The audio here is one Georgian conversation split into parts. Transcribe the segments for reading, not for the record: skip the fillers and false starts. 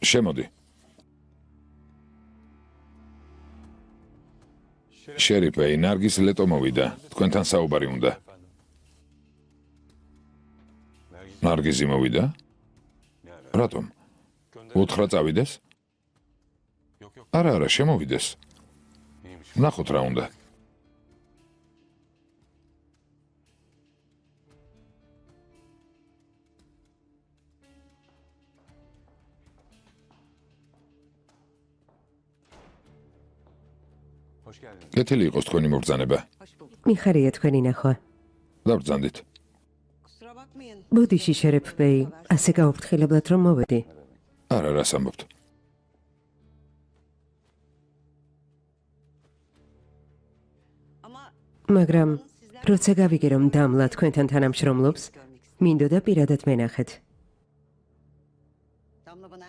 შემოდი. შერიფეი, ნარგის ლეტო მოვიდა. თქვენთან საუბარი უნდა. ნარგიზი მოვიდა? რატომ? უთხრა წავიდეს? არა, შემოვიდეს. ნახოთ რა უნდა. კეთილი იყოს თქვენი მობრძანება. მიხარია თქვენი ნახვა. დაბრძანდით. ბოდიში შერიფეი, ასე გაუფრთხილებლად რომ მოვედი. არა, რას ამბობთ? მაგრამ როცა გავიგე რომ დამლა თქვენთან თანამშრომლობს, მინდოდა პირადად მენახეთ.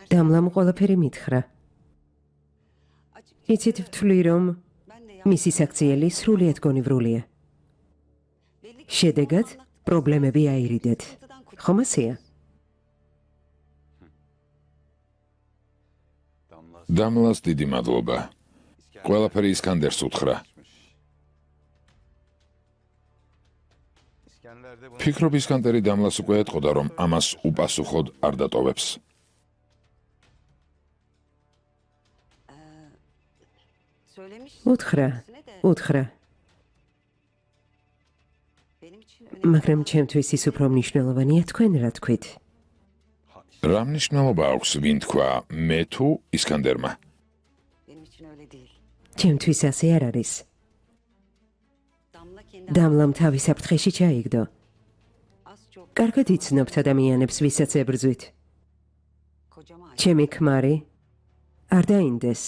დამლამ ყველაფერი მითხრა. იცით ვთვლი რომ მისი საქციელი სრულიად გონივრულია. შედეგად პრობლემები აირიდეთ. ხომ ასეა? დამლას დიდი მადლობა. ყველაფერი ისკანდერს უთხრა. ფიქრობ ისკანდერი დამლას უკვე ეტყოდა რომ ამას უპასუხოდ არ დატოვებს. უთხრა. მაგრამ ჩემთვის ის უფრო მნიშვნელოვანია თქვენ რა თქვით. რა მნიშვნელობა აქვს ვინ თქვა, მე თუ ისკანდერმა? ჩემთვის ასე არ არის. დამლამ თავის საფრთხეში ჩაიგდო. კარგად იცნობთ ადამიანებს, ვისაც ებრძვით. ჩემი ქმარი არ დაინდეს.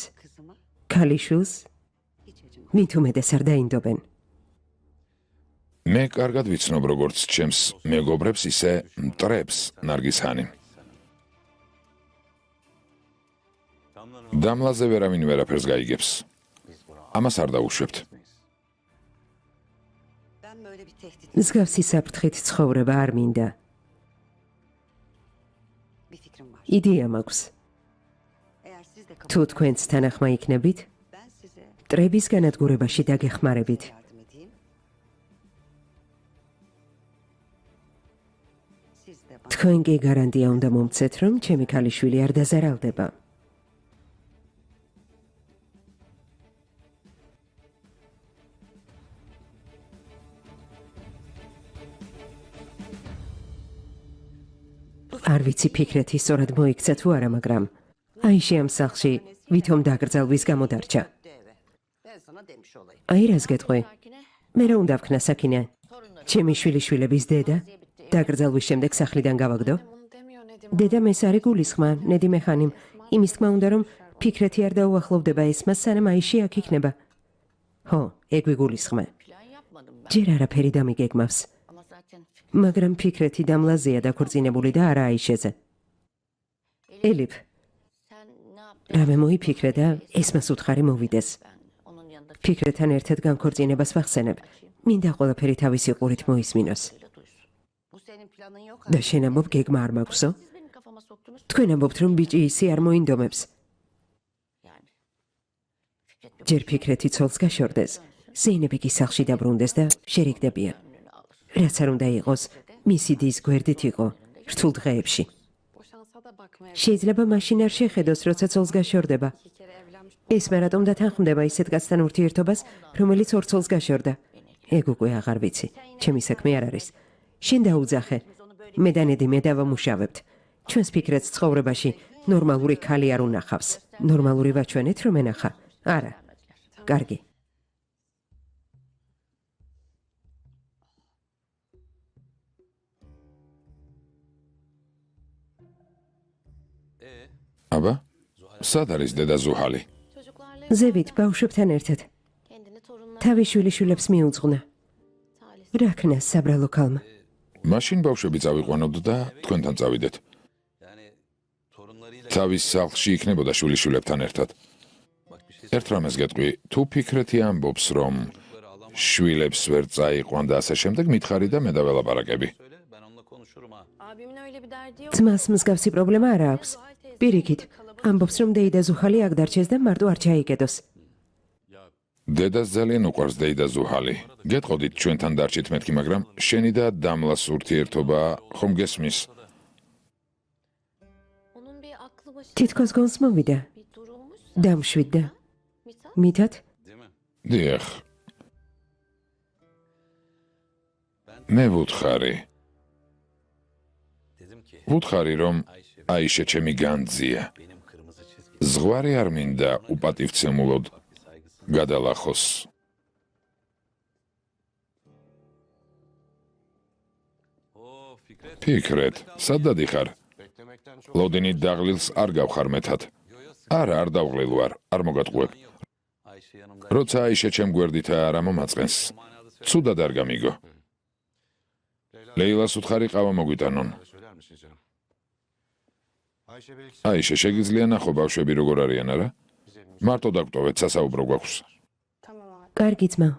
ქალიშვილს მით უმეტეს არ დაინდობენ. მე კარგად ვიცნობ როგორც ჩემს მეგობრებს, ისე მტრებს ნარგისხანი. დამლაზე ვერავინ ვერაფერს გაიგებს. ამას არ დაუშვებთ. მსგავსი საფრთხით ცხოვრება არ მინდა. იდეა მაქვს. თუ თქვენც თანახმა იქნებით, მტრების განადგურებაში დაგეხმარებით. თქვენ კი გარანტია უნდა მომცეთ, რომ ჩემი ქალიშვილი არ დაზარალდება. არ ვიცი ფიქრეთი სწორად მოიქცა თუ არა, მაგრამ აი ამ სახლში ვითომ დაკრძალვის გამოდარჩა. აი რას გეტყვი? მე რა უნდა ვქნა საკინე? ჩემი შვილიშვილების დედა დაკრძალვის შემდეგ სახლიდან გავაგდო? დედამ ეს არის გულისხმა, ნედი მეხანიმ. იმის თქმა უნდა რომ ფიქრეთი არ დაუახლოვდება ესმას, სანამ აიში აქ იქნება. ხო, ეგ ვიგულისხმე. ჯერ არაფერი დამიგეგმავს. მაგრამ ფიქრეთი დამლაზეა დაქორწინებული და არა აიშეზე. ელიფ, რამე მოიფიქრე და ესმას უთხარი მოვიდეს. ფიქრეთთან ერთად განქორწინებას ვახსენებ. მინდა ყველაფერი თავისი ყურით მოისმინოს. და შენ ამბობ გეგმა არ მაქვსო? თქვენ ამბობთ რომ ბიჭი ისი არ მოინდომებს. ჯერ ფიქრეთი ცოლს გაშორდეს, ზეინები კი სახლში დაბრუნდეს და შერიგდებიან. რაც არ უნდა იყოს, მისი დის გვერდით იყო, რთულ დღეებში. შეიძლება მაშინ არ შეხედოს, როცა ცოლს გაშორდება. ესმა რატომ დათანხმდება ისეთ კაცთან ურთიერთობას, რომელიც ორ ცოლს გაშორდა? ეგ უკვე აღარ ვიცი, ჩემი საქმე არ არის. შენ დაუძახე, მე და ნედი მე დავამუშავებთ. ჩვენს ფიქრეთს ცხოვრებაში ნორმალური ქალი არ უნახავს. ნორმალური ვაჩვენეთ რომ ენახა? არა. კარგი. აბა, სად არის დედა ზუჰალი? ზევით ბავშვებთან ერთად. თავის შვილიშვილებს მიუძღვნა. რა ქნა საბრალო ქალმა? მაშინ ბავშვები წავიყვანოთ და თქვენთან წავიდეთ. თავის სახლში იქნებოდა შვილიშვილებთან ერთად. ერთ რამეს გეტყვი, თუ ფიქრეთი ამბობს, რომ შვილებს ვერ წაიყვან და ასე შემდეგ, მითხარი და მე დაველაპარაკები. ძმას მსგავსი პრობლემა არ აქვს. პირიქით, ამბობს რომ დეიდა ზუხალი აქ დარჩეს და მარტო არ ჩაიკეტოს. დედას ძალიან უყვარს დეიდა ზუჰალი. გეტყოდით ჩვენთან დარჩით მეთქი, მაგრამ შენი და დამლას ურთიერთობა ხომ გესმის? თითქოს გონს მოვიდა. დამშვიდდა. მითად? დიახ. მე ვუთხარი. ვუთხარი რომ აიშე ჩემი განძია. ზღვარი არ მინდა უპატივცემულოდ გადალახოს. ფიქრეთ, სად დადიხარ? ლოდინით დაღლილს არ გავხარ მეთად. არა, არ დავღლილ ვარ, არ მოგატყუებ. როცა აიშე ჩემ გვერდითა არ მომაწყენს, ცუდად არ გამიგო. ლეილას უთხარი ყავა მოგვიტანონ. აიშე, შეგიძლია ნახო ბავშვები როგორ არიან, არა? მარტო დაგტოვეთ, სასაუბრო გვაქვს. კარგი ძმა.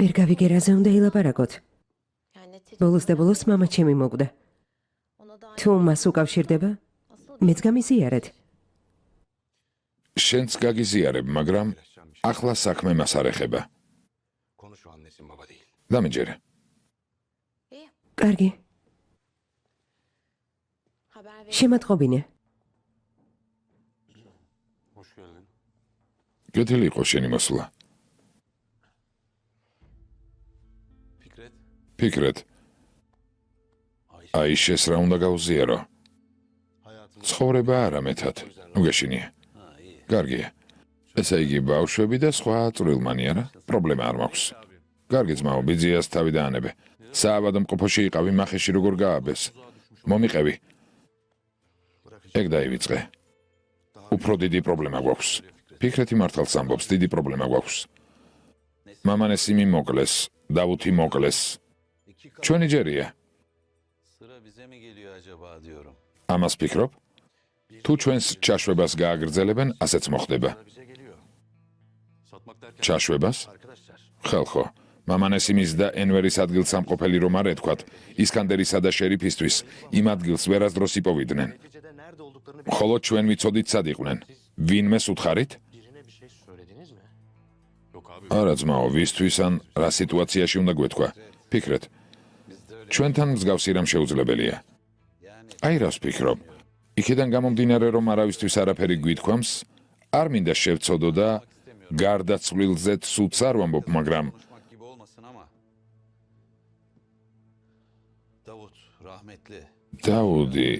ვერ გავიგე რაზე უნდა ილაპარაკოთ. ბოლოს და ბოლოს მამა ჩემი მოკვდა. თუ მას უკავშირდება, მეც გამიზიარეთ. შენც გაგიზიარებ, მაგრამ ახლა საქმე მას არ ეხება. დამიჯერე. კარგი. შემატყობინე. კეთილი იყო შენი მოსვლა. ფიქრეთ. აიშეს რა უნდა გაუზიარო? ცხოვრება არა მეთად. ნუ გეშინია. კარგია. ესე იგი ბავშვები და სხვა წვრილმანი არა? პრობლემა არ მაქვს. კარგი ძმაო, ბიძიას თავი დაანებე. საავადმყოფოში იყავი, მახეში როგორ გააბეს. მომიყევი. ეგ დაივიწყე. უფრო დიდი პრობლემა გვაქვს. ფიქრეთი მართალს ამბობს, დიდი პრობლემა გვაქვს. მამა ნესიმი მოკლეს, დავუთი მოკლეს. ჩვენი ჯერია. ამას ფიქრობ? თუ ჩვენს ჩაშვებას გააგრძელებენ, ასეც მოხდება. ჩაშვებას? ხალხო, მამა ნესიმის და ენვერის ადგილსამყოფელი რომ არ ეთქვათ, ისკანდერისა და შერიფისთვის იმ ადგილს ვერასდროს იპოვიდნენ. ხოლო ჩვენ ვიცოდით სად იყვნენ. ვინმეს უთხარით? არა ძმაო, ვისთვის ან რა სიტუაციაში უნდა გვეთქვა. ფიქრეთ. ჩვენთან მსგავსი რამ შეუძლებელია. აი რას ფიქრობ? იქიდან გამომდინარე რომ არავისთვის არაფერი გვითქვამს, არ მინდა შევცოდო და გარდაცვლილზე ცუდს არ ვამბობ, მაგრამ დავუდი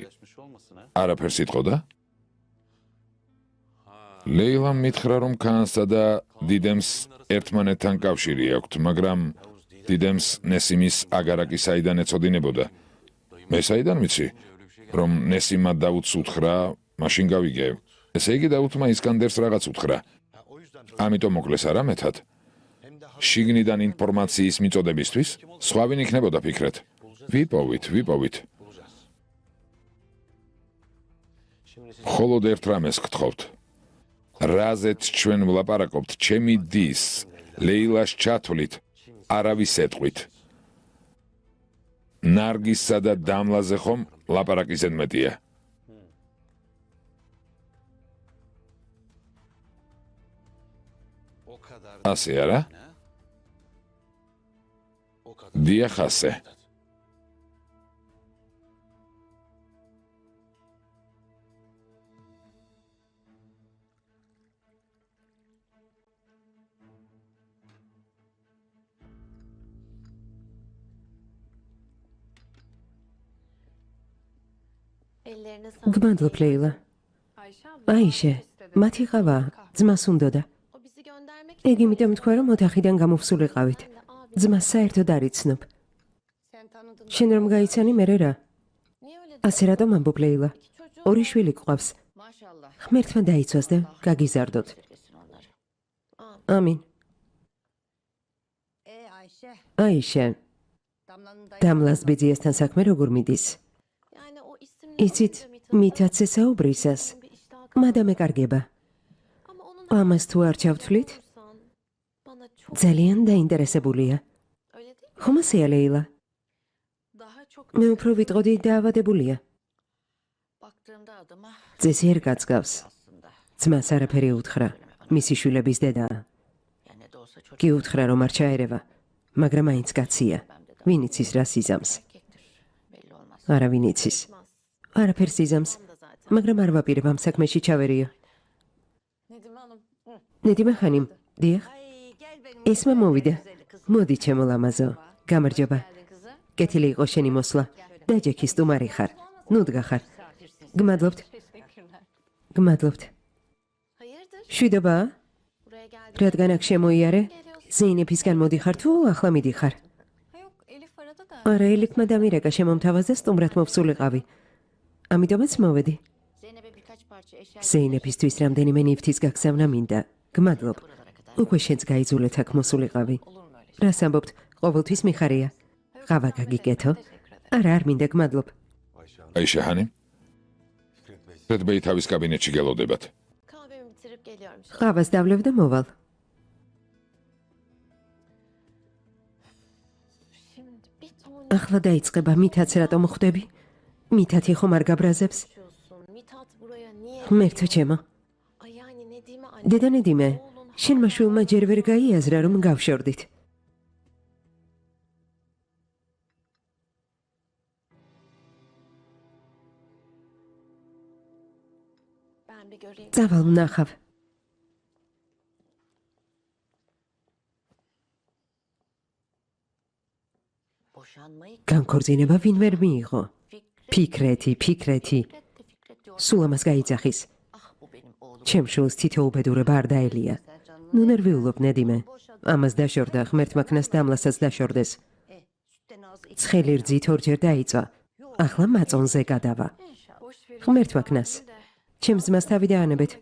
არაფერს იტყოდა? ლეილამ მითხრა რომ ქაანსა და დიდემს ერთმანეთთან კავშირი აქვთ, მაგრამ დიდემს ნესიმის აგარაკი საიდან ეწოდინებოდა. მე საიდან ვიცი? რომ ნესიმა დავუთს უთხრა, მაშინ გავიგე. ესე იგი დავუთმა ისკანდერს რაღაც უთხრა. ამიტომ მოკლეს არა მეთად? შიგნიდან ინფორმაციის მიწოდებისთვის? სხვა ვინ იქნებოდა ფიქრეთ? ვიპოვით. მხოლოდ ერთ რამეს გთხოვთ. რაზეც ჩვენ ვლაპარაკობთ, ჩემი დის, ლეილას ჩათვლით, არავის ეტყვით. ნარგიზსა და დამლაზე ხომ ლაპარაკი ზედმეტია. ასე არა? დიახ, ასე. გმადლობ ლეილა. აიშე, მათი ყავა, ძმას უნდოდა. ეგ იმიტომ თქვა რომ ოთახიდან გამოვსულიყავით. ძმას საერთოდ არ იცნობ. შენ რომ გაიცანი მერე რა? ასე რატომ ამბობ ლეილა? ორი შვილი გყავს. ღმერთმა დაიცვას და გაგიზარდოთ. ამინ. აიშე, დამლას ბიძიასთან საქმე როგორ მიდის? იცით, მითაც ესაუბრისას, მადამ ეკარგება. ამას თუ არ ჩავთვლით? ძალიან დაინტერესებულია. ხომ ასეა ლეილა? მე უფრო ვიტყოდი დაავადებულია. წესი არ გაწგავს. ძმას არაფერი უთხრა. მისი შვილების დედაა. კი უთხრა რომ არ ჩაერევა, მაგრამ მაინც კაცია. ვინ იცის რა სიზამს? არავინ იცის. არაფერს იზამს, მაგრამ არ ვაპირებ ამ საქმეში ჩავერიო. ნედიმე ხანიმ, დიახ. ესმა მოვიდა. მოდი ჩემო ლამაზო. გამარჯობა. კეთილი იყო შენი მოსვლა. დაჯექი სტუმარი ხარ. ნუ დგახარ. გმადლობთ. გმადლობთ. შვიდობა? რადგან აქ შემოიარე? ზეინეფისგან მოდიხარ თუ ახლა მიდიხარ? არა, ელიფმა დამირეკა შემომთავაზა სტუმრად მოვსულიყავი. ამიტომაც მოვედი. ზეინეფისთვის რამდენიმე ნივთის გაგზავნა მინდა. გმადლობ. უკვე შენც გაიძულეთ აქ მოსულიყავი. რას ამბობთ? ყოველთვის მიხარია. ყავა გაგიკეთო? არა, არ მინდა, გმადლობ. აიშა ჰანი? ფრედბეი თავის კაბინეტში გელოდებათ. ყავას დავლევ და მოვალ. ახლა დაიწყება მითაც რატომ ხვდები? მითათი ხომ არ გაბრაზებს? ღმერთო ჩემო. დედა ნედიმე, შენმა შვილმა ჯერ ვერ გაიაზრა რომ გავშორდით. წავალ ვნახავ. განქორწინება ვინ ვერ მიიღო? ფიქრეთი. სულ ამას გაიძახის. ჩემ შვილს თითო უბედურება არ დაელია. ნუ ნერვიულობ, ნედიმე. ამას დაშორდა, ღმერთმა ქნას დამლასაც დაშორდეს. ცხელი რძით ორჯერ დაიწვა. ახლა მაწონზე გადავა. ღმერთმა ქნას. ჩემს ძმას თავი დაანებეთ.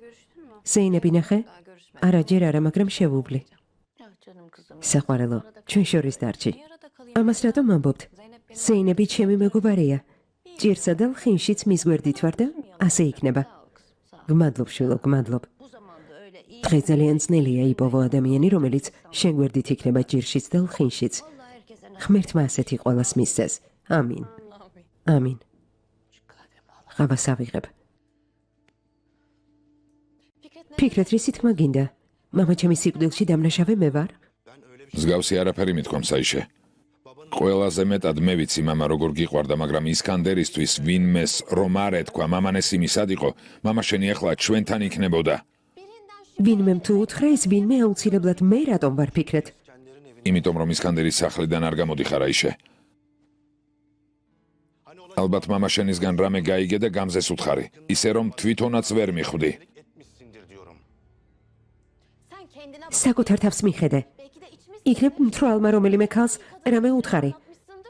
ზეინები ნახე? არა, ჯერ არა, მაგრამ შევუვლი. საყვარელო, ჩვენ შორის დარჩი. ამას რატომ ამბობთ? ზეინები ჩემი მეგობარია. ჭირსა და ლხინშიც მის გვერდით ვარ და ასე იქნება. გმადლობ, შვილო, გმადლობ. დღე ძალიან ძნელია იპოვო ადამიანი, რომელიც შენ გვერდით იქნება ჭირშიც და ლხინშიც. ღმერთმა ასეთი ყველას მისცეს. ამინ. ამინ. ყავას ავიღებ. ფიქრეთ, რისი თქმა გინდა? მამა ჩემი სიკვდილში დამნაშავე მე ვარ? მსგავსი არაფერი მithქვამს აიშე. ყველაზე მეტად მე ვიცი მამა როგორ გიყვარდა, მაგრამ ისკანდერისთვის ვინმეს რომ არ ეთქვა, მამანესი მისად იყო, მამა შენი ახლა ჩვენთან იქნებოდა. ვინმემ თუ უთხრა ეს ვინმე აუცილებლად მე რატომ ვარ ფიქრეთ? იმიტომ რომ ისკანდერის სახლიდან არ გამოდიხარ აიშე. ალბათ მამა შენისგან რამე გაიგე და გამზეს უთხარი, ისე რომ თვითონაც ვერ მიხვდი. საკუთარ თავს მიხედე. იქნებ მთრალმა რომელიმე ქალს რამე უთხარი.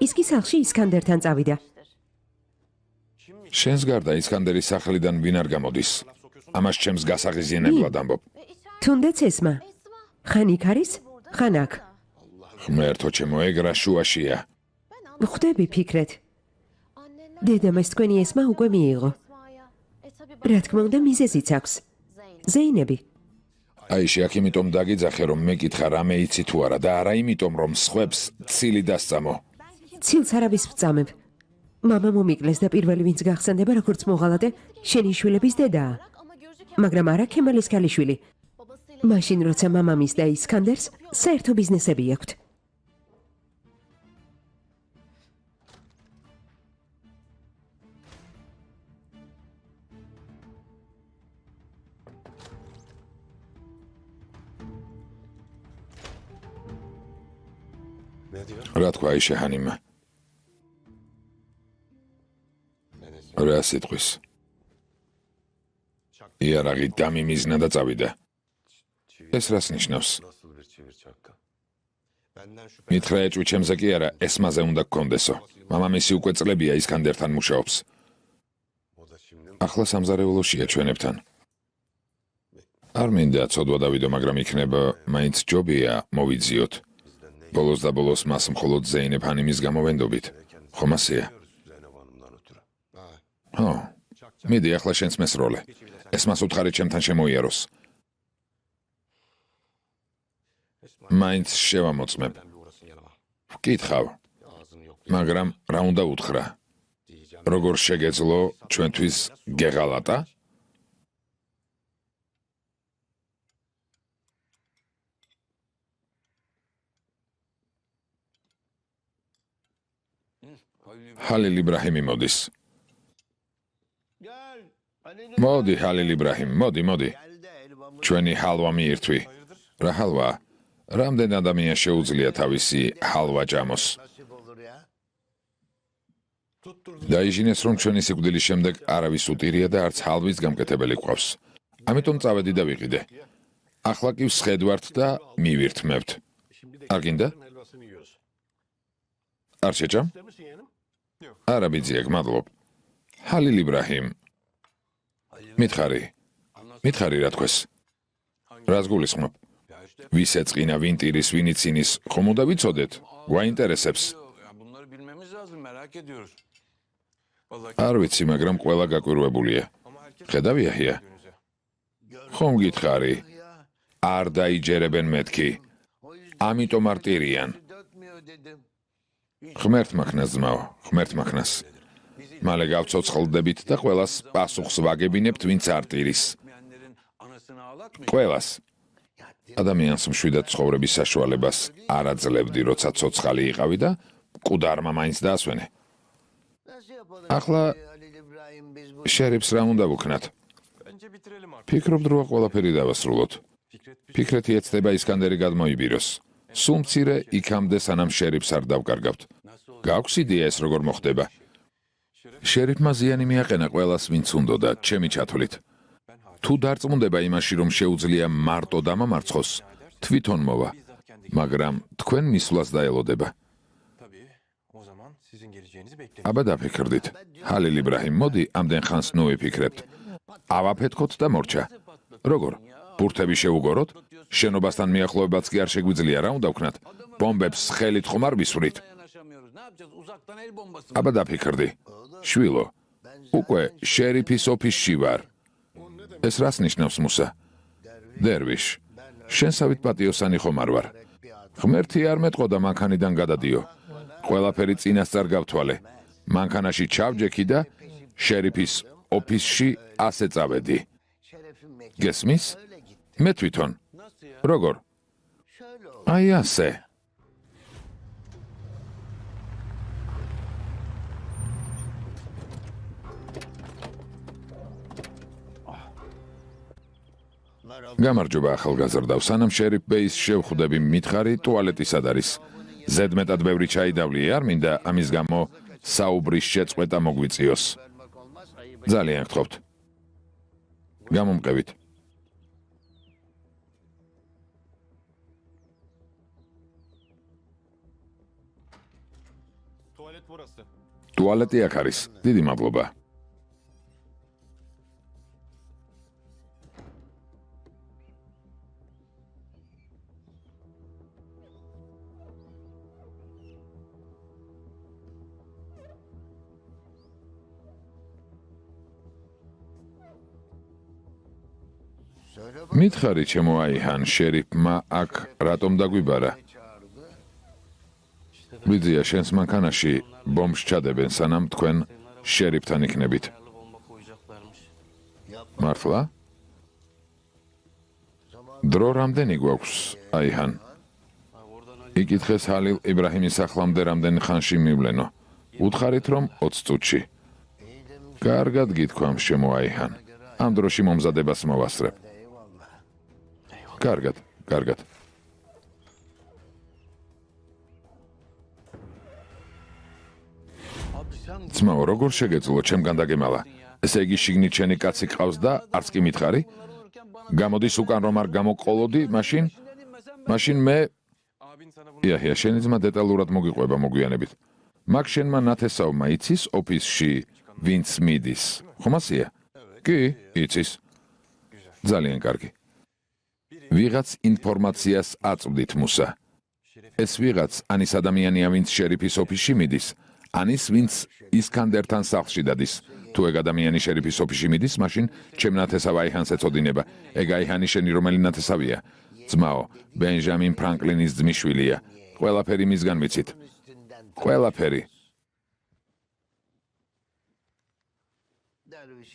ის კი სახლში ისკანდერთან წავიდა. შენს გარდა ისკანდერის სახლიდან ვინ არ გამოდის? ამას ჩემს გასაღიზიანებლად ამბობ. თუნდაც ესმა. ხან იქ არის? ხან აქ. ღმერთო ჩემო, ეგ რა შუაშია. ხვდები ფიქრეთ. დედამ ეს თქვენი ესმა უკვე მიიღო. რა თქმა უნდა მიზეზიც აქვს. ზეინები. აიში, აქ იმიტომ დაგიძახე, რომ მეკითხა რამე იცი თუ არა და არა იმიტომ, რომ სხვებს ცილი დასწამო. ცილს არავის ვწამებ. მამა მომიკლეს და პირველი ვინც გახსენდება როგორც მოღალატე, შენი შვილების დედაა. მაგრამ არა ქემალის ქალიშვილი. მაშინ როცა მამამის და ისკანდერს საერთო ბიზნესები აქვთ. რა თქვა აიშე ჰანიმმა? რა სიტყვის? იარაღი დამიმიზნა და წავიდა. ეს რას ნიშნავს? მითხრა ეჭვი ჩემზე კი არა, ესმაზე უნდა გქონდესო. მამამისი უკვე წლებია ისკანდერთან მუშაობს. ახლა სამზარეულოშია ჩვენებთან. არ მინდა ცოდვა დავიდო, მაგრამ იქნება მაინც ჯობია მოვიძიოთ. ბოლოს და ბოლოს მას მხოლოდ ზეინებ ჰანიმის გამოვენდობით. ხომ ასეა? ხო, მიდი ახლა შენს მესროლე. ეს მას უთხარი ჩემთან შემოიაროს. მაინც შევამოწმებ. ვკითხავ. მაგრამ რა უნდა უთხრა? როგორ შეგეძლო ჩვენთვის გეღალატა? ჰალილ იბრაჰიმი მოდის. მოდი ჰალილ იბრაჰიმ, მოდი. ჩვენი ჰალვა მიირთვი. რა ჰალვა? რამდენ ადამიანს შეუძლია თავისი ჰალვა ჭამოს? დაიჟინეს, რომ ჩვენი სიკვდილის შემდეგ არავის უტირია და არც ჰალვის გამკეთებელი გვყავს. ამიტომ წავედი და ვიყიდე. ახლა კი ვსხედვართ და მივირთმევთ. არ გინდა? არ შეჭამ? არა ბიძიაკ, მადლობ. ჰალილ იბრაჰიმ. მითხარი რა თქოს? რას გულისხმობ? ვის ეწყინა, ვინ ტირის, ვინ იცინის, ხომ უნდა ვიცოდეთ? გვაინტერესებს. არ ვიცი, მაგრამ ყველა გაკვირვებულია. ხედავ იაჰია? ხომ გითხარი? არ დაიჯერებენ მეთქი. ამიტომ არ ტირიან. ღმერთმახნას ძმაო, ღმერთმახნას. მალე გავცოცხლდებით და ყველას პასუხს ვაგებინებთ, ვინც არ ტირის. ყველას. ადამიანს მშვიდად ცხოვრების საშუალებას არ აძლევდი, როცა ცოცხალი იყავი და მკვდარმა მაინც დაასვენე. ახლა შერიფს რა უნდა ვუქნათ? ფიქრობ დროა ყველაფერი დავასრულოთ. ფიქრეთი ეცდება ისკანდერი გადმოიბიროს. სულ მცირე იქამდე სანამ შერიფს არ დავკარგავთ. გაქვს იდეა ეს როგორ მოხდება? შერიფმა ზიანი მიაყენა ყველას, ვინც უნდოდა, ჩემი ჩათვლით. თუ დარწმუნდება იმაში, რომ შეუძლია მარტო დამამარცხოს, თვითონ მოვა, მაგრამ თქვენ მისვლას დაელოდება. აბა დაფიქრდით. ჰალილ იბრაჰიმ, მოდი ამდენ ხანს ნუ ვიფიქრებთ. ავაფეთქოთ და მორჩა. როგორ? ბურთები შევუგოროთ? შენობასთან მიახლოებაც კი არ შეგვიძლია, რა უნდა ვქნათ? ბომბებს ხელით ხომ არ ვისვრით? აბა დაფიქრდი. შვილო, უკვე შერიფის ოფისში ვარ. ეს რას ნიშნავს, მუსა? დერვიშ, შენსავით პატიოსანი ხომ არ ვარ? ღმერთი არ მეტყო და მანქანიდან გადადიო. ყველაფერი წინასწარ გავთვალე. მანქანაში ჩავჯექი და შერიფის ოფისში ასე წავედი. გესმის? მე თვითონ. როგორ? აი ასე. გამარჯობა ახალგაზრდავ, სანამ შერიფ ბეის შევხვდები, მითხარი ტუალეტი სად არის? ზედმეტად ბევრი ჩაი დავლი, არ მინდა ამის გამო საუბრის შეწყვეტა მოგვიწიოს. ძალიან გთხოვთ. გამომყევით. ტუალეტი აქ არის. დიდი მადლობა. მითხარი ჩემო აიჰან, შერიფმა აქ რატომ დაგვიბარა? ბიძია, შენს მანქანაში ბომბს ჩადებენ, სანამ თქვენ შერიფთან იქნებით. მართლა? დრო რამდენი გვაქვს, აიჰან? იკითხეს ჰალილ იბრაჰიმის სახლამდე რამდენი ხანში მივლენო. უთხარით, რომ 20 წუთში. კარგად გითქვამ, შემო აიჰან. ამ დროში მომზადებას მოვასწრებ. კარგად. ძმაო, როგორ შეგეძლო ჩემგან დაგემალა? ესე იგი შიგნით შენი კაცი ყავს და არც კი მითხარი? გამოდის უკან რომ არ გამოყოლოდი, მაშინ მე იაჰია, შენი ძმა დეტალურად მოგიყვება მოგვიანებით. მაგ შენმა ნათესავმა იცის ოფისში ვინც მიდის? ხომ ასეა? კი, იცის. ძალიან კარგი. ვიღაც ინფორმაციას აწვდით, მუსა. ეს ვიღაც ანის ადამიანია, ვინც შერიფის ოფისში მიდის, ანის ვინც ისკანდერთან სახლში დადის. თუ ეგ ადამიანი შერიფის ოფისში მიდის, მაშინ ჩემ ნათესავ აიჰანს ეწოდინება. ეგ აიჰანი შენი რომელი ნათესავია? ძმაო, ბენჟამინ ფრანკლინის ძმისშვილია. ყველაფერი მისგან ვიცით. ყველაფერი.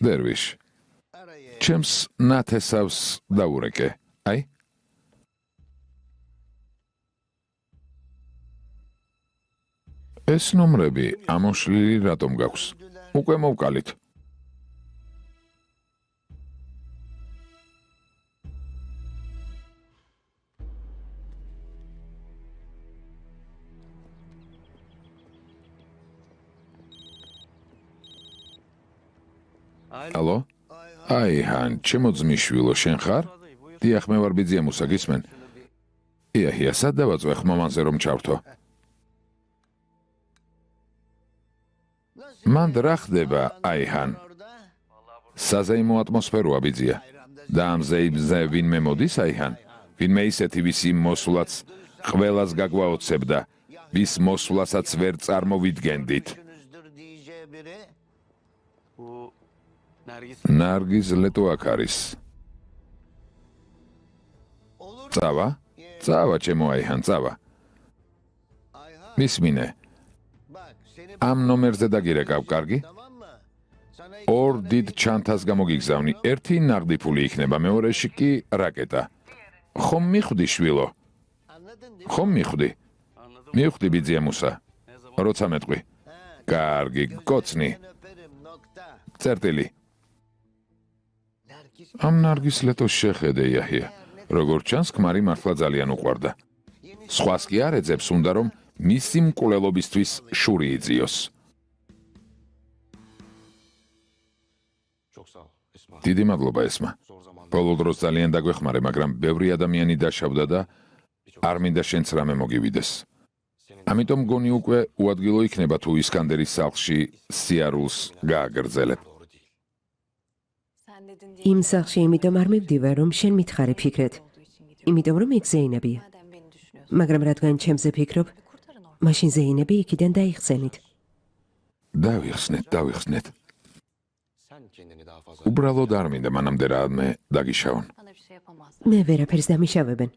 დერვიშ ჩემს ნათესავს დაურეკე აი ეს ნომრები ამოშლილი რატომ გაქვს უკვე მოვკალით ალო აიჰან ჩემო ძმისშვილო შენ ხარ დიახ მე ვარ ბიძია მუსა გისმენ იაჰია სად დავაწვე ხმამანზე რომ ჩავთო მან რა ხდება აიჰან საზეიმო ატმოსფეროა ბიძია და ამ ზეიმზე ვინმე მოდის აიჰან ვინმე ისეთი ვისი მოსვლაც ყველას გაგვაოცებდა ვის მოსვლასაც ვერ წარმოვიდგენდით ნარგიზ ლეტო აქ არის წავა ჩემო აიჰან წავა მისმინე ამ ნომერზე დაგირეკავ კარგი ორ დიდ ჩანთას გამოგიგზავნი ერთი ნაღდი ფული იქნება მეორეში კი რაკეტა ხომ მიხვდი შვილო ხომ მივხვდი ბიძია მუსა როცა მეტყვი კარგი გოცნი წერტილი ამ ნარგის ლეტოს შეხედე იაჰია როგორც ჩანს ქმარი მართლა ძალიან უყვარდა სხვას კი არ ეძებს უნდა რომ მისი მკვლელობისთვის შური იწიოს დიდი მადლობა ესმა ბოლო დროს ძალიან დაგვეხმარე მაგრამ ბევრი ადამიანი დაშავდა და არ მინდა შენც რამე მოგივიდეს ამიტომ გონი უკვე უადგილო იქნება თუ ისკანდერის სახლში სიარულს გააგრძელებ იმ სახლში იმიტომ არ მივდივარ რომ შენ მითხარი ფიქრეთ იმიტომ რომ იქ ზეინებია მაგრამ რადგან ჩემზე ფიქრობ მაშინ ზეინები იქიდან დაიხსენით დავიხსნეთ უბრალოდ არ მინდა მანამდე რამე დაგიშავონ მე ვერაფერს დამიშავებენ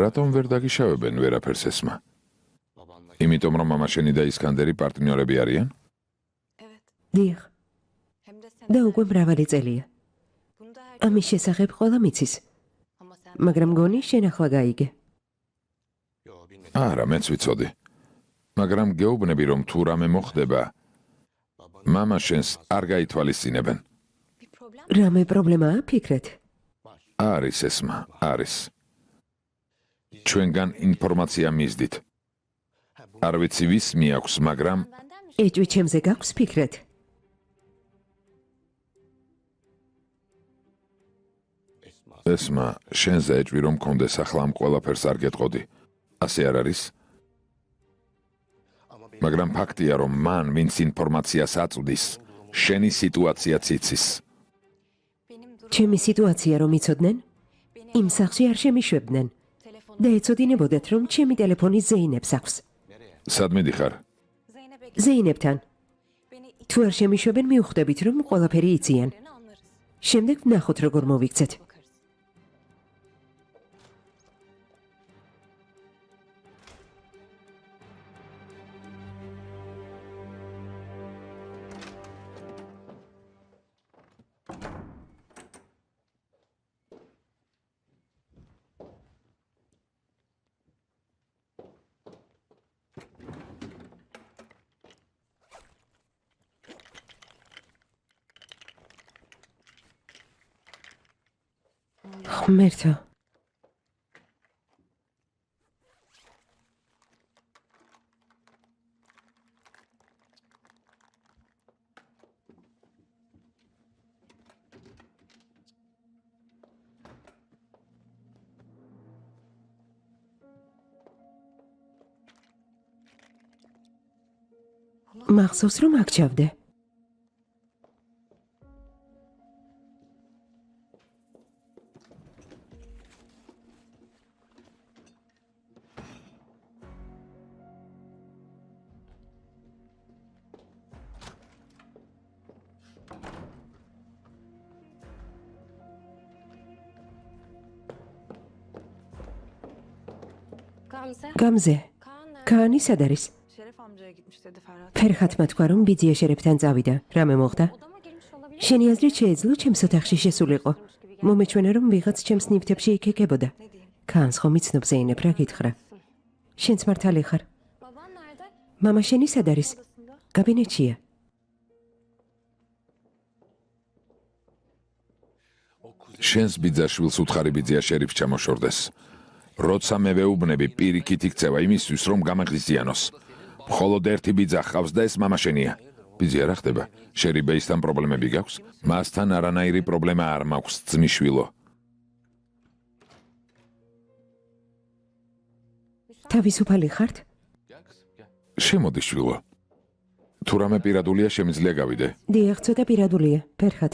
რატომ ვერ დაგიშავებენ ვერაფერს ესმა იმიტომ რომ მამა შენი და ისკანდერი პარტნიორები არიან დიახ და უკვე მრავალი წელია ამის შესახებ ყველა მიცის მაგრამ გონი შენ ახლა გაიგე არა მეც ვიცოდი მაგრამ გეუბნები რომ თუ რამე მოხდება მამა შენს არ გაითვალისწინებენ რამე პრობლემაა ფიქრეთ არის ესმა არის ჩვენგან ინფორმაცია მისდით არ ვიცი ვის მიაქვს მაგრამ ეჭვი ჩემზე გაქვს ფიქრეთ ესმა შენზე ეჭვი რომ მქონდეს ახლა ამ ყველაფერს არ გეტყოდი ასე არ არის მაგრამ ფაქტია რომ მან ვინც ინფორმაციას აწვდის შენი სიტუაციაც იცის ჩემი სიტუაცია რომ იცოდნენ იმ სახლში არ შემიშვებდნენ და ეცოდინებოდათ რომ ჩემი ტელეფონი ზეინებს აქვს სად მიდიხარ ზეინებთან თუ არ შემიშვებენ მივხვდებით რომ ყველაფერი იციან შემდეგ ვნახოთ როგორ მოვიქცეთ ღმერთო მახსოვს რომ აქ ჩავდე გამზე კანი სად არის ფერხათმა თქვა, რომ ბიძია შერებთან წავიდა. რამე მოხდა? შენი აზრით შეეძლო ჩემს ოთახში შესულიყო. მომეჩვენა, რომ ვიღაც ჩემს ნივთებში იქეკებოდა. ქანს ხომ იცნობ ზეინებ, რა გითხრა? შენც მართალი ხარ. მამა შენი სად არის? კაბინეტშია. შენს ბიძაშვილს უთხარი ბიძია შერიფს ჩამოშორდეს. როცა მე ვეუბნები, პირიქით იქცევა იმისთვის, რომ გამაღიზიანოს. მხოლოდ ერთი ბიძა ჰყავს და ეს მამა შენია. ბიძია რა ხდება? შერი ბეისთან პრობლემები გაქვს? მასთან არანაირი პრობლემა არ მაქვს, ძმისშვილო. თავისუფალი ხართ? შემოდი შვილო. თუ რამე პირადულია შემიძლია გავიდე. დიახ, ცოტა პირადულია. ფერხათ.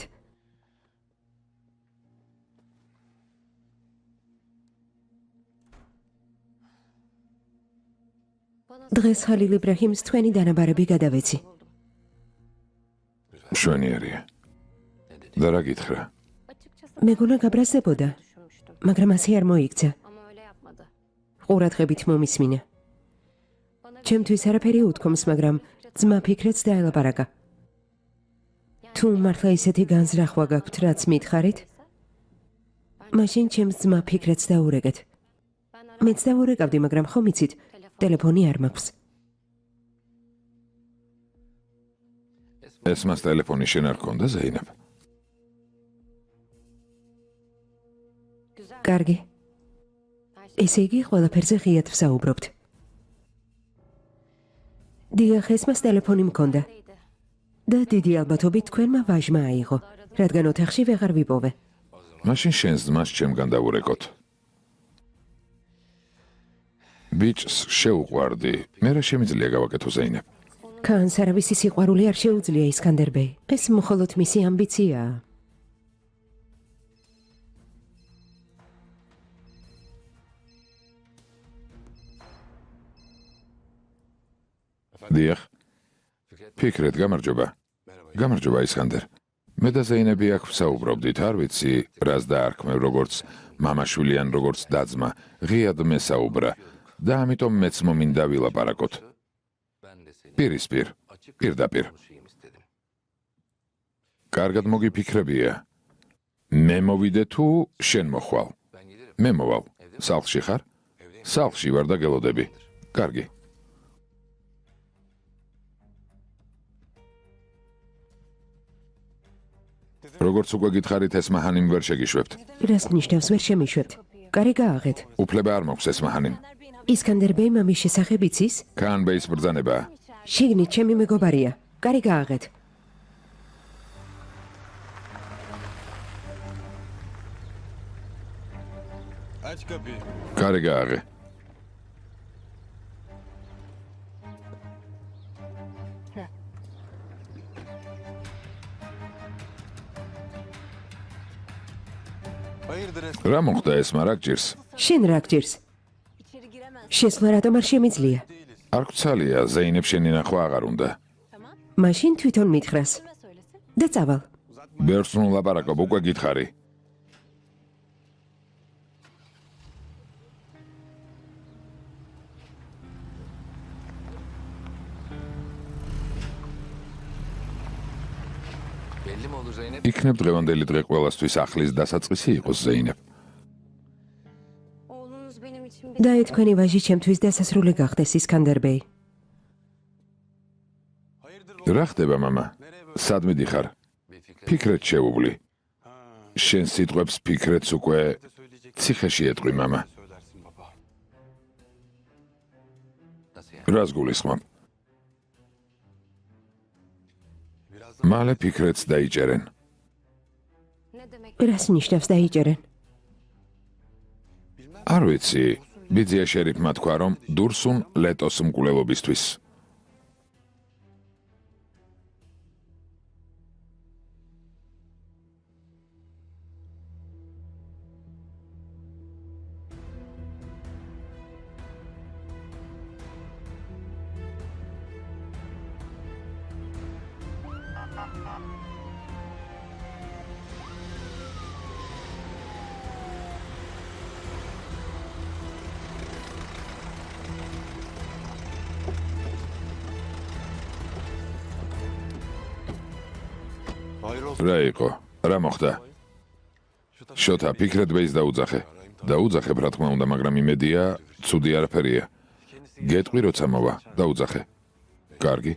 დღეს ხალილ იბრაჰიმს თქვენი დანაბარები გადავეცი. მშვენიერია. და რა გითხრა? მეგონა გაბრაზდებოდა, მაგრამ ასე არ მოიქცა. ყურადღებით მომისმინა. ჩემთვის არაფერი უთქვამს, მაგრამ ძმა ფიქრეთს დაელაპარაკა. თუ მართლა ისეთი განზრახვა გაქვთ, რაც მითხარით, მაშინ ჩემს ძმა ფიქრეთს დაურეკეთ. მეც დაურეკავდი, მაგრამ ხომ იცით, ტელეფონი არ მაქვს. ეს მას ტელეფონი შენ არ გქონდა, ზეინებ? კარგი. ესე იგი, ყველაფერზე ღიად ვსაუბრობთ. დიახ, ეს მას ტელეფონი მქონდა. და დიდი ალბათობით თქვენმა ვაჟმა აიღო, რადგან ოთახში ვეღარ ვიპოვე. მაშინ შენს ძმას ჩემგან დაურეკოთ. ბიჭს შეუყვარდი. მე რა შემიძლია გავაკეთო, ზეინებ? ქანს არავისი სიყვარული არ შეუძლია, ისკანდერ ბეი. ეს მხოლოდ მისი ამბიციაა. დიახ. ფიქრეთ, გამარჯობა. გამარჯობა, ისკანდერ. მე და ზეინები აქ ვსაუბრობდით, არ ვიცი, რას დაარქმევ, როგორც მამაშვილი ან როგორც დაძმა. ღიად მესაუბრა და ამიტომ მეც მომინდა ვილაპარაკოთ. პირისპირ, პირდაპირ. კარგად მოგიფიქრებია. მე მოვიდე თუ შენ მოხვალ? მე მოვალ. სახლში ხარ? სახლში ვარ და გელოდები. კარგი. როგორც უკვე გითხარით, ეს მაჰანიმ ვერ შეგიშვებთ. რას ნიშნავს ვერ შემიშვებთ? კარი გააღეთ. უფლება არ მაქვს ეს მაჰანიმ. ისკანდერ ბეი მამის შესახებ იცის? ქან ბეის ბრძანებაა. შიგნით ჩემი მეგობარია. კარი გააღეთ. კარი გააღე. რა მოხდა ეს რა გჭირს? შენ რა გჭირს? შესვლა რატომ არ შემიძლია? არ გცალია, ზეინებ შენი ნახვა აღარ უნდა. მაშინ თვითონ მითხრას. და წავალ. ბევრს ნუ ლაპარაკობ, უკვე გითხარი. იქნებ დღევანდელი დღე ყველასთვის ახლის დასაწყისი იყოს, ზეინებ. და თქვენი ვაჟი ჩემთვის დასასრული გახდეს, ისკანდერ ბეი. რა ხდება, მამა? სად მიდიხარ? ფიქრეთ შეუვლი. შენ სიტყვებს ფიქრეთს უკვე ციხეში ეტყვი, მამა. რას გულისხმობ? მალე ფიქრეთს დაიჭერენ. რას ნიშნავს დაიჭერენ? არ ვიცი, ბიძია შერიფმა თქვა, რომ დურსუნ ლეტოს მკვლელობისთვის. რა იყო? რა მოხდა? შოთა ფიქრეთ ბეის დაუძახე. დაუძახებ რა თქმა უნდა, მაგრამ იმედია, ცუდი არაფერია. გეტყვი როცა მოვა, დაუძახე. კარგი.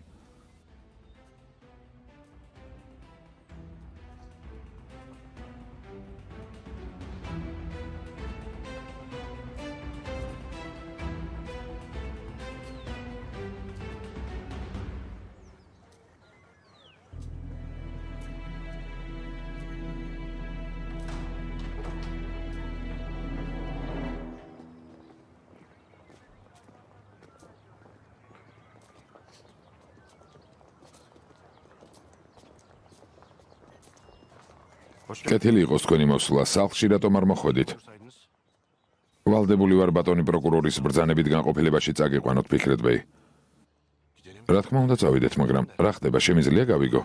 კეთილი იყოს თქვენი მოსვლა, სახლში რატომ არ მოხვედით? ვალდებული ვარ ბატონი პროკურორის ბრძანებით განყოფილებაში წაგიყვანოთ ფიქრეთ ბეი. რა თქმა უნდა წავიდეთ, მაგრამ რა ხდება, შემიძლია გავიგო?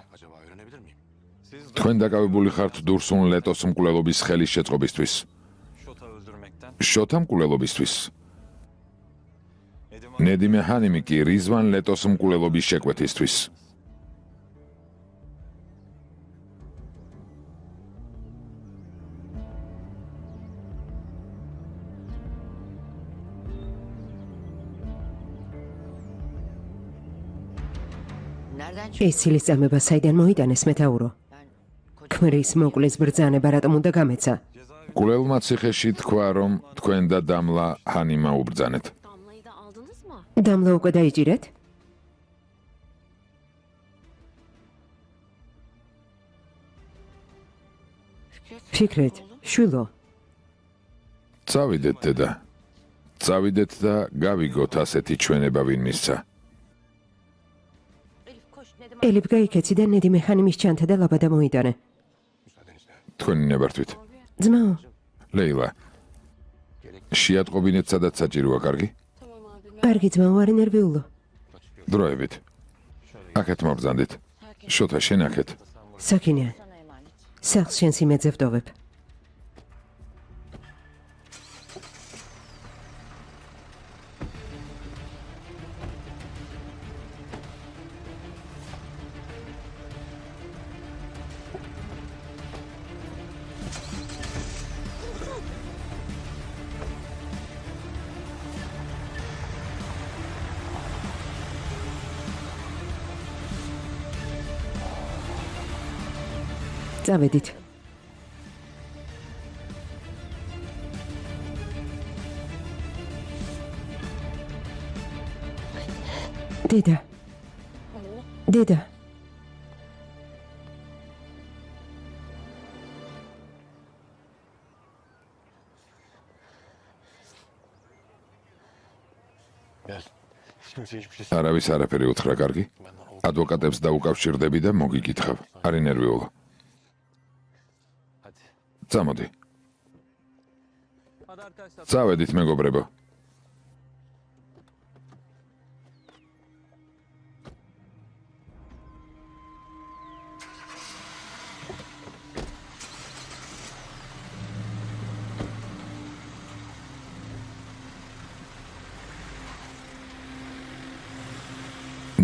თქვენ დაკავებული ხართ დურსუნ ლეტოს მკვლელობის ხელის შეწყობისთვის. შოთა მკვლელობისთვის. ნედიმე ჰანიმი კი რიзвან ლეტოს მკვლელობის შეკვეთისთვის. ეს ცილის წამება საიდან მოიტანეს მეთაურო? ქმრის მოკლის ბრძანება რატომ უნდა გამეცა? მკვლელმა ციხეში თქვა, რომ თქვენ და დამლა ჰანიმა უბრძანეთ. დამლა უკვე დაიჭირეთ? ფიქრეთ, შვილო. წავიდეთ დედა. წავიდეთ და გავიგოთ ასეთი ჩვენება ვინ მისცა. ელიფ გაიქეცი და ნედიმე ჰანიმის ჩანთა და ლაბადა მოიტანე. თქვენი ნებართვით. ძმაო, ლეილა. შეატყობინეთ სადაც საჭიროა, კარგი? კარგი ძმაო, არ ინერვიულო. დროებით. აქეთ მობრძანდით. შოთა შენ აქეთ. საკინე. სახლს შენს იმედზე ვტოვებ. წავედით. დედა. დედა. არავის არაფერი უთხრა, კარგი? ადვოკატებს დაუკავშირდები და მოგიკითხავ. არ ინერვიულო. წამოდი. წავედით, მეგობრებო.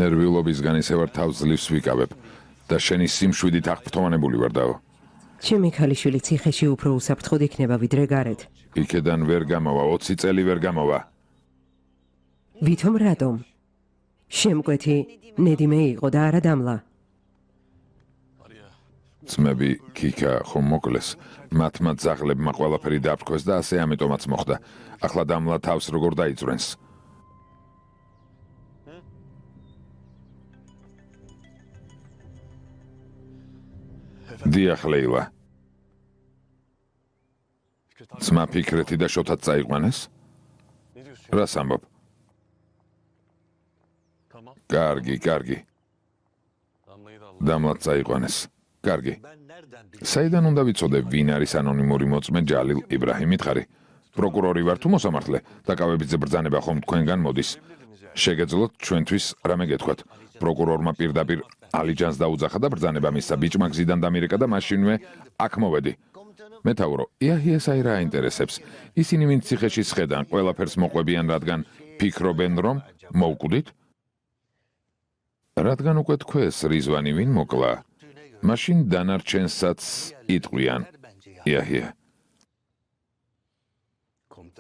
ნერვიულობისგან ისე ვარ თავს ძლივს ვიკავებ და შენი სიმშვიდით აღფრთოვანებული ვარ დაო. ჩემი ქალიშვილი ციხეში უფრო უსაფრთხოდ იქნება ვიდრე გარეთ. იქედან ვერ გამოვა, 20 წელი ვერ გამოვა. ვითომ რატომ? შემკვეთი ნედიმე იყო და არა დამლა. ძმები კიკა ხომ მოკლეს, მათმა ძაღლებმა ყველაფერი დააფრქვეს და ასე ამიტომაც მოხდა. ახლა დამლა თავს როგორ დაიწვრენს? დიახ, ლეილა. ძმა ფიქრეთი და შოთაც წაიყვანეს? რას ამბობ? კარგი, კარგი. დამლაც წაიყვანეს. კარგი. საიდან უნდა ვიცოდე, ვინ არის ანონიმური მოწმე ჯალილ იბრაჰიმი თხარი? პროკურორი ვარ თუ მოსამართლე? დაკავებითზე ბრძანება ხომ თქვენგან მოდის? შეგეძლოთ ჩვენთვის რამე გეთქვათ. პროკურორმა პირდაპირ ალიჯანს დაუძახა და ბრძანება მისცა, ბიჭმა გზიდან დამირეკა და მაშინვე აქ მოვედი. მეთაურო, იაჰიას აი რა აინტერესებს? ისინი ვინც ციხეში სხედან, ყველაფერს მოყვებიან, რადგან ფიქრობენ, რომ მოვკვდით? რადგან უკვე თქვეს რიзвანი ვინ მოკლა? მაშინ დანარჩენსაც იტყვიან. იაჰია.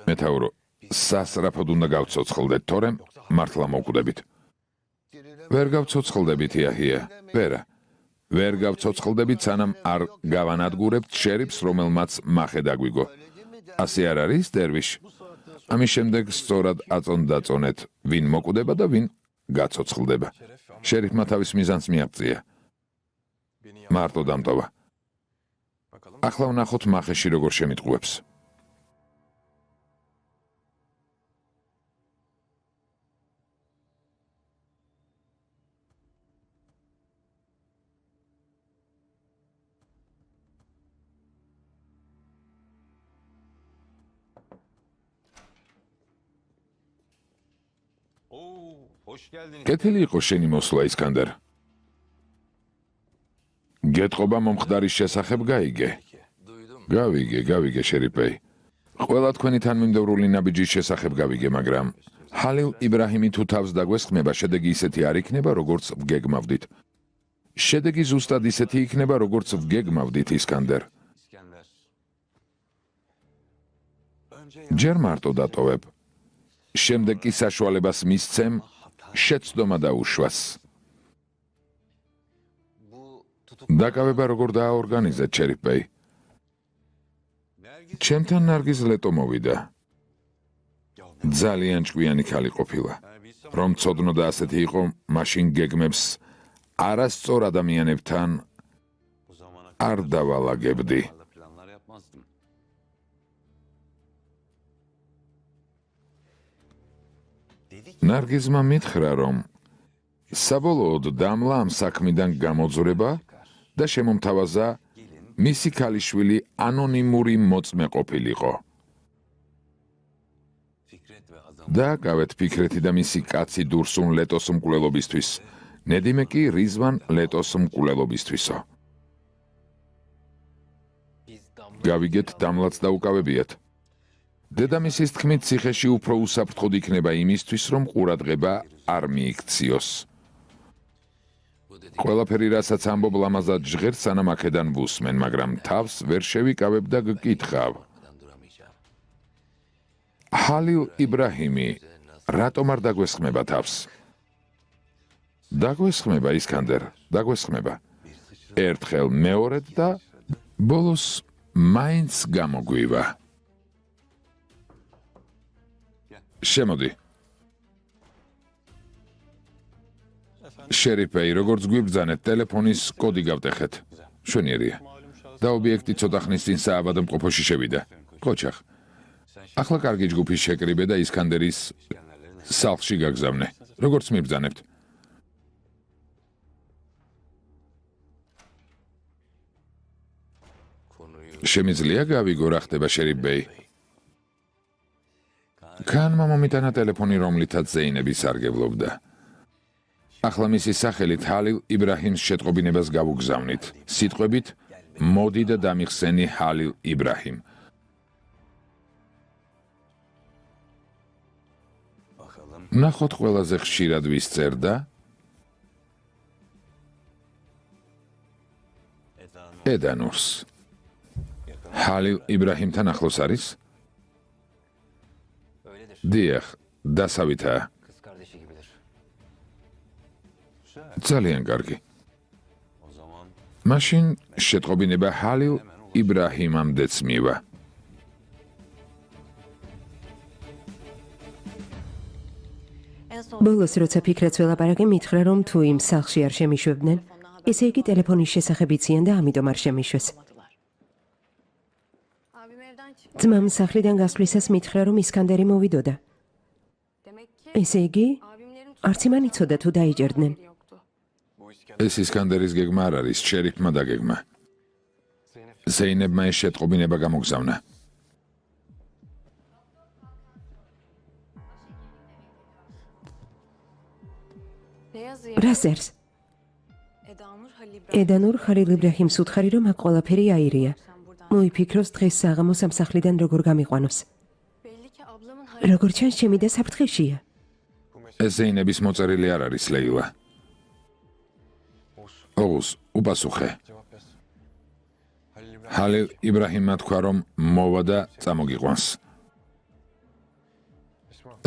მეთაურო, სასწრაფოდ უნდა გავცოცხლდეთ, თორემ მართლა მოვკვდებით. ვერ გავცოცხლდებით, იაჰია. ვერა. ვერ გავცოცხლდებით, სანამ არ გავანადგურებთ შერიფს, რომელმაც მახე დაგვიგო. ასე არ არის, დერვიშ? ამის შემდეგ სწორად აწონ-დაწონეთ, ვინ მოკვდება და ვინ გაცოცხლდება. შერიფმა თავის მიზანს მიაღწია. მარტო დამტოვა. ახლა ვნახოთ მახეში როგორ შემიტყუებს. კეთილი იყო შენი მოსვლა, ისკანდერ. გეტყობა მომხდარის შესახებ გაიგე. გავიგე, შერიფეი. ყველა თქვენი თანმიმდევრული ნაბიჯის შესახებ გავიგე, მაგრამ ჰალილ იბრაჰიმი თუ თავს დაგვესხმება, შედეგი ისეთი არ იქნება, როგორც ვგეგმავდით. შედეგი ზუსტად ისეთი იქნება, როგორც ვგეგმავდით, ისკანდერ. ჯერ მარტო დატოვებ. შემდეგ კი საშუალებას მისცემ შეცდომა დაუშვას. დაკავება როგორ დააორგანიზეთ, შერიფეი? ჩემთან ნარგიზ ლეტო მოვიდა. ძალიან ჭკვიანი ქალი ყოფილა. რომ ცოდნოდა ასეთი იყო, მაშინ გეგმებს არასწორ ადამიანებთან არ დავალაგებდი. ნარგიზმა მითხრა, რომ საბოლოოდ დამლა ამ საქმიდან გამოძვრება და შემომთავაზა მისი ქალიშვილი ანონიმური მოწმე ყოფილიყო. დააკავეთ ფიქრეთი და მისი კაცი დურსუნ ლეტოს მკვლელობისთვის, ნედიმე კი რიზვან ლეტოს მკვლელობისთვისო. გავიგეთ, დამლაც დაუკავებიათ. დედამისის თქმით, ციხეში უფრო უსაფრთხოდ იქნება იმისთვის, რომ ყურადღება არ მიიქციოს. ყველაფერი, რასაც ამბობ, ლამაზად ჟღერს, სანამ აქედან ვუსმენ, მაგრამ თავს ვერ შევიკავებ და გკითხავ. ჰალილ იბრაჰიმი რატომ არ დაგვესხმება თავს? დაგვესხმება, ისკანდერ, დაგვესხმება. ერთხელ, მეორედ და ბოლოს მაინც გამოგვივა. შემოდი. შერიფეი, როგორც გვიბრძანეთ, ტელეფონის კოდი გავტეხეთ. შვენიერია. და ობიექტი ცოტა ხნის წინ საავადმყოფოში შევიდა. ყოჩახ. ახლა კარგი ჯგუფის შეკრიბე და ისკანდერის სახლში გაგზავნე. როგორც მიბრძანებთ. შემიძლია გავიგო რა ხდება, შერიფეი? ქანმა მომიტანა ტელეფონი, რომლითაც ზეინები სარგებლობდა. ახლა მისი სახელით ჰალილ იბრაჰიმს შეტყობინებას გავუგზავნით. სიტყვებით, მოდი და დამიხსენი ჰალილ იბრაჰიმ. ნახოთ ყველაზე ხშირად ვის წერდა? ედანურს. ჰალილ იბრაჰიმთან ახლოს არის? დიახ, დასავითაა. ძალიან კარგი. მაშინ შეტყობინება ჰალილ იბრაჰიმამდეც მივა. ბოლოს როცა ფიქრაც ველაპარაკე, მითხრა, რომ თუ იმ სახლში არ შემიშვებდნენ, ესე იგი ტელეფონის შესახებ იციან და ამიტომ არ შემიშვეს. ძმამ სახლიდან გასვლისას მითხრა, რომ ისკანდერი მოვიდოდა. ესე იგი, არც იმან იცოდა თუ დაიჯერდნენ. ეს ისკანდერის გეგმა არ არის, შერიფმა დაგეგმა. ზეინებმა ეს შეტყობინება გამოგზავნა. რას წერს? ედანურ ხალილ იბრაჰიმს უთხარი, რომ აქ ყველაფერი აირია. მოიფიქროს დღეს საღამოს ამ სახლიდან როგორ გამიყვანოს. როგორ ჩანს, ჩემი და საფრთხეშია. ეს ზეინების მოწერილი არ არის, ლეილა. ოღუს უპასუხე. ჰალილ იბრაჰიმმა თქვა, რომ მოვა და წამოგიყვანს.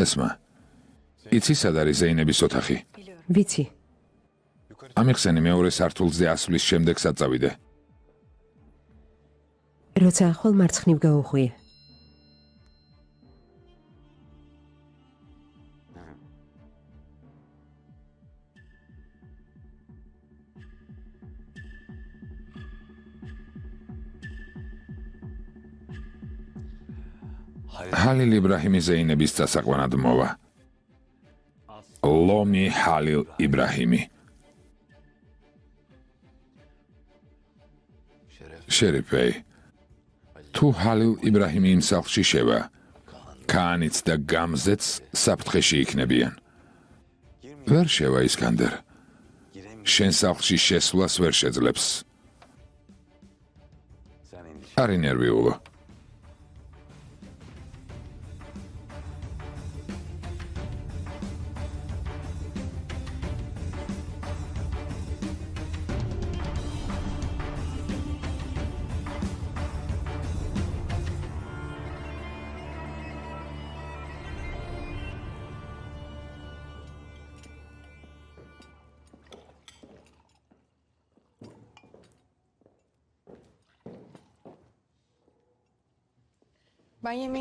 ესმა, იცი სად არის ზეინების ოთახი? ვიცი. ამიხსენი მეორე სართულზე ასვლის შემდეგ საწავიდე. როცა ახალ მარცხნივ გაუხვიე. ჰალილ იბრაჰიმი ზეინების დასაყვანად მოვა. ლომი ჰალილ იბრაჰიმი. შერიფეი, თუ ჰალილ იბრაჰიმი იმ სახლში შევა, ქაანიც და გამზეც საფრთხეში იქნებიან. ვერ შევა ისკანდერ. შენ სახლში შესვლას ვერ შეძლებს. არ ინერვიულო.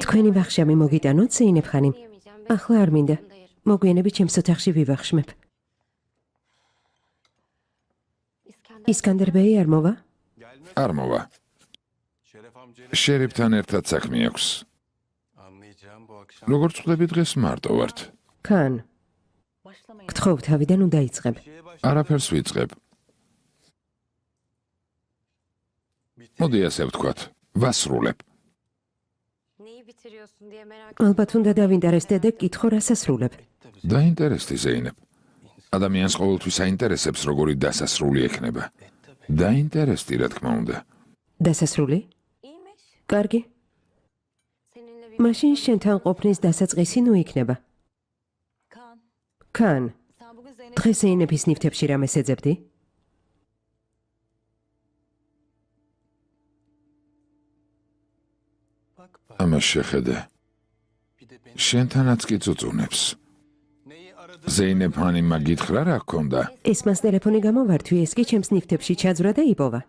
თქვენი ვახშამი მოგიტანოთ, ზეინებ ხანიმ. ახლა არ მინდა. მოგვიანებით ჩემს ოთახში ვივახშმებ. ისკანდერ ბეი არ მოვა? არ მოვა. შერიფთან ერთად საქმე აქვს. როგორც ხვდები, დღეს მარტო ვართ. ქან. გთხოვ, თავიდან უნდა იწყებ. არაფერს ვიწყებ. მოდი ასე ვთქვათ, ვასრულებ. ალბათ უნდა დავინტერესდე და კითხო რას ასრულებ. დაინტერესდი ზეინებ. ადამიანს ყოველთვის აინტერესებს როგორი დასასრული ექნება. დაინტერესდი რა თქმა უნდა. დასასრული? კარგი. მაშინ შენთან ყოფნის დასაწყისი ნუ იქნება. ქან. დღეს ზეინების ნივთებში რამეს ეძებდი? ამას შეხედე. შენთანაც კი წუწუნებს. ზეინებ ხანიმმა გითხრა რა ჰქონდა? ეს მას ტელეფონი გამოვართვი, ეს კი ჩემს ნივთებში ჩაძვრა და იპოვა.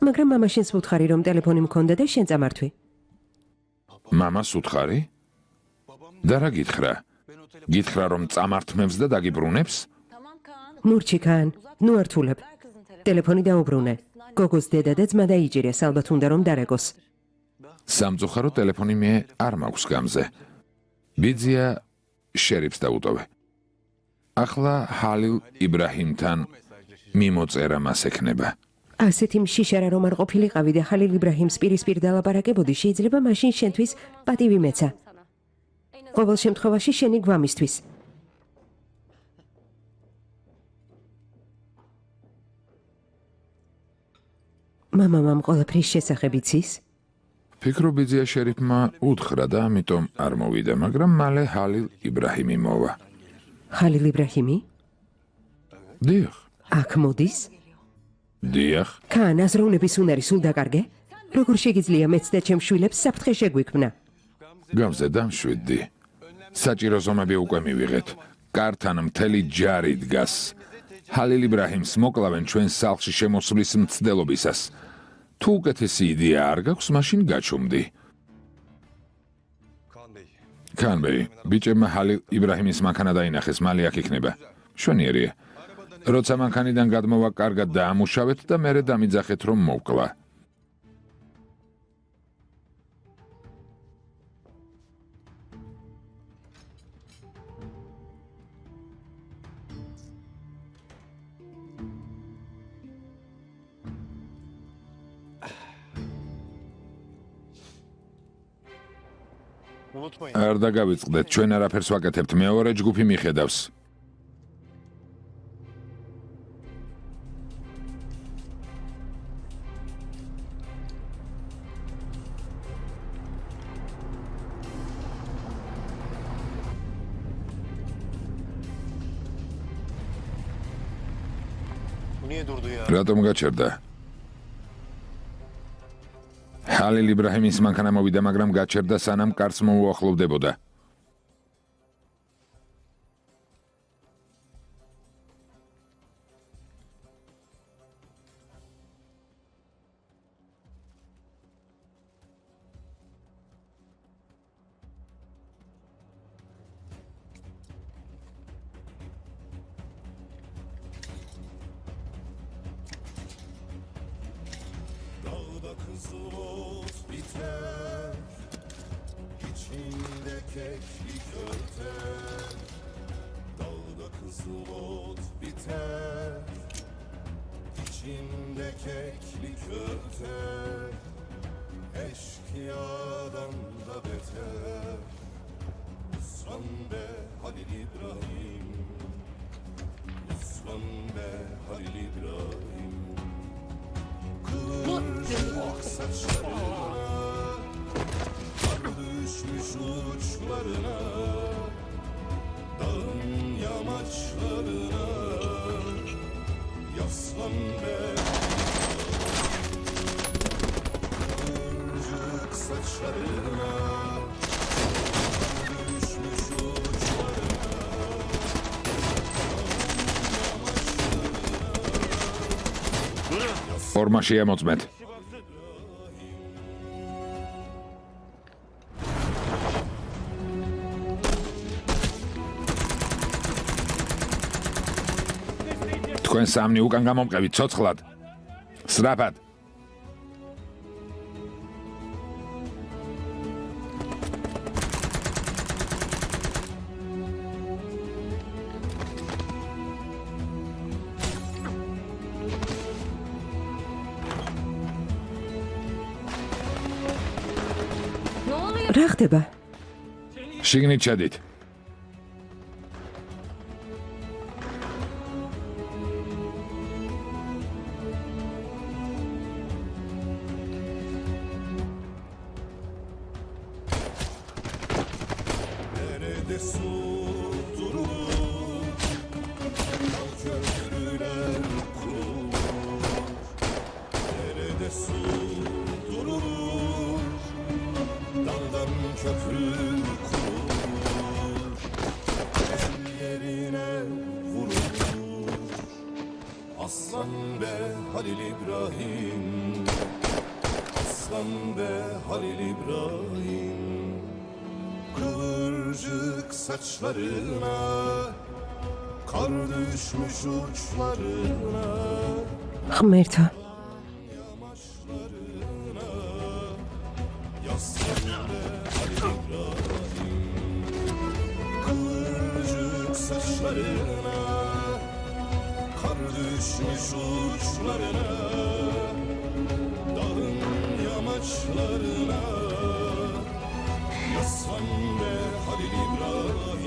მაგრამ მამა შენს უთხარი რომ ტელეფონი მქონდა და შენ წამართვი. მამას უთხარი? და რა გითხრა? გითხრა რომ წამართმევს და დაგიბრუნებს? მურჩი ქან, ნუ ართულებ. ტელეფონი დაუბრუნე. გოგოს დედა და ძმა დაიჭირეს, ალბათ უნდა რომ დარეგოს. სამწუხარო ტელეფონი მე არ მაქვს გამზე. ბიძია შერიფს დაუტოვე. ახლა ჰალილ იბრაჰიმთან მიმოწერა მას ექნება. ასეთი მშიშარა რომ არ ყოფილიყავი და ჰალილ იბრაჰიმს პირისპირ დალაპარაკებოდი, შეიძლება მაშინ შენთვის პატივი მეცა. ყოველ შემთხვევაში შენი გვამისთვის. მამამ ყველაფრის შესახებ იცის? ფიქრობ ბიძია შერიფმა უთხრა და ამიტომ არ მოვიდა, მაგრამ მალე ჰალილ იბრაჰიმი მოვა. ჰალილ იბრაჰიმი? დიახ. აქ მოდის? დიახ. ქან, აზროვნების უნარი სულ დაკარგე? როგორ შეგიძლია მეც და ჩემ შვილებს საფრთხე შეგვიქმნა? გამზე დამშვიდდი. საჭირო ზომები უკვე მივიღეთ. კართან მთელი ჯარი დგას. ჰალილ იბრაჰიმს მოკლავენ ჩვენ სახლში შემოსვლის მცდელობისას. თუ უკეთესი იდეა არ გაქვს, მაშინ გაჩუმდი. ქანბეი, ბიჭებმა ჰალილ იბრაჰიმის მანქანა დაინახეს, მალე აქ იქნება. შვენიერია. როცა მანქანიდან გადმოვა, კარგად დაამუშავეთ და მერე დამიძახეთ, რომ მოვკლა. არ დაგავიწყდეთ, ჩვენ არაფერს ვაკეთებთ, მეორე ჯგუფი მიხედავს. რატომ გაჩერდა? ჰალილ იბრაჰიმის მანქანა მოვიდა, მაგრამ გაჩერდა სანამ კარს მოუახლოვდებოდა. ფორმა შეამოწმეთ. თქვენ სამნი უკან გამომყევით ცოცხლად. სრაფად. რა ხდება? შიგნით შედით. Saçlarına kar düşmüş uçlarına ღმერთო, yamaçlarına yaslandı Halil İbrahim kıvırcık saçlarına kar düşmüş uçlarına dağın yamaçlarına yaslandı Halil İbrahim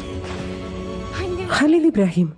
ხალილ იბრაჰიმ,